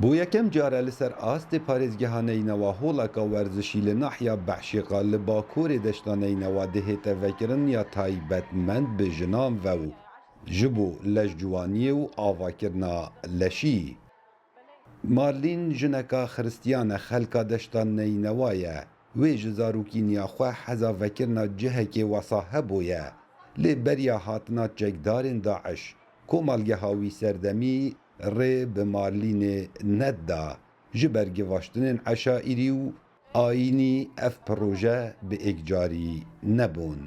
بو یکم جاره لسر آست پارێزگەها نەینەوە هۆڵەکە وەرزشی لە ناحیا بەحشیقا لە باکوورێ دەشتا نەینەوە دەهێتە vekirин ya taybetmend bi jinan ve û ji bo leşciwaniyê û avakirina leşî. Marlîn jineka xiristiyan e xelka deşta neynewa ye. Wê ji zarokîniya xwe heza vekirina cihekê wesa hebûye. Lê beriya hatina çekdarên Daeş, komalgeha wî serdemî rê bi Marlînê nedda. Ji ber givaştinên eşaîrî û ayînî ev proje bi êkcarî nebûn.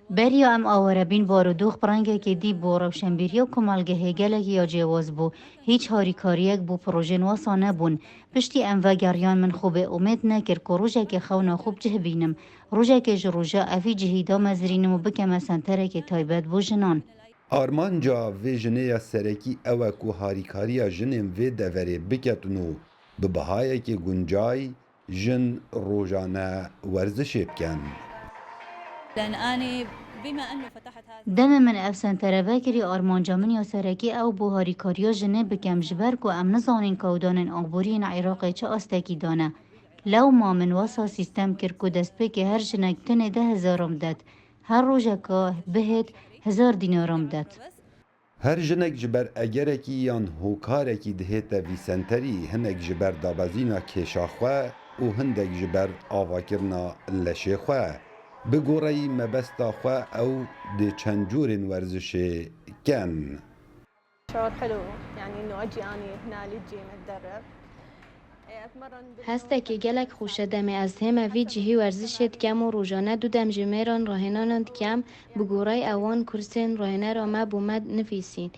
بریا ام آواربین بارودوخ پرنگه که دی بو روشنبیری و کمالگه گلگی یا جواز بو هیچ هاریکاریک بو پروژن واسا نبون پشتی ام و گریان من خوب امید نکر که روژه که خونا خوب جه بینم روژه که جروژه افی جهیدا مزرینم و بکم سنتره که تایبت بو جنان Armanca vê jineya serekî ew e ku harîkariya jinên vê deverê biketin û bi bihayekê guncay jin rojane werzişê bikin. دم من اف سنتره بکری آرمانجا من یا سرکی او بو هاریکاریا جنه بکم جبر کو ام نزانین کودانن آقبورین عراق چه آستکی دانه لو ما من واسا سیستم کر کو دست که هر جنک تنه 10,000 داد هر روژه که بهت 1000 دینارم داد Her jinek ji ber egerekî yan hokarekî dihête vî senterî hinek ji ber dabezîna kêşa xwe û hindek ji ber avakirina leşê xwe. Bi goreyî mebesta xwe ew dê çend corên werzişê ken. شعور حلو يعني انه اجي اني هنا للجيم اتدرب هسته که گلک خوشه دمه از همه وی جهی ورزشت کم و روزانه دو دم جمیران راهنانند کم بگورای اوان کرسین راهنه را ما بومد نفیسین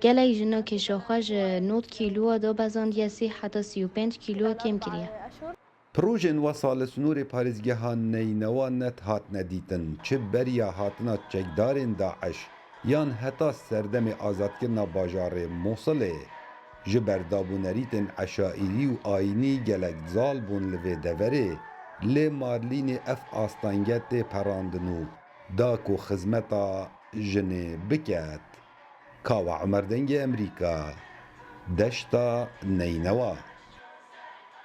گلک جنا که شاخه 9 کیلو دا بزاند یسی حتی 35 کیلو کم کریه Projên wesa li Snûrê Parêzgeha Neynewa net hatine dîtin çi beriya hatina çekdarên Daeş yan heta serdemê azadkirina bajarê Mosilê. Ji ber dabûnerîtên eşaîrî û ayînî gelek zal bûn li vê deverê, lê Marlînê ev astange tê perandin û da ku xizmeta jinê biket. Kawa Emer Dengê Emerîka, deşta Neynewa.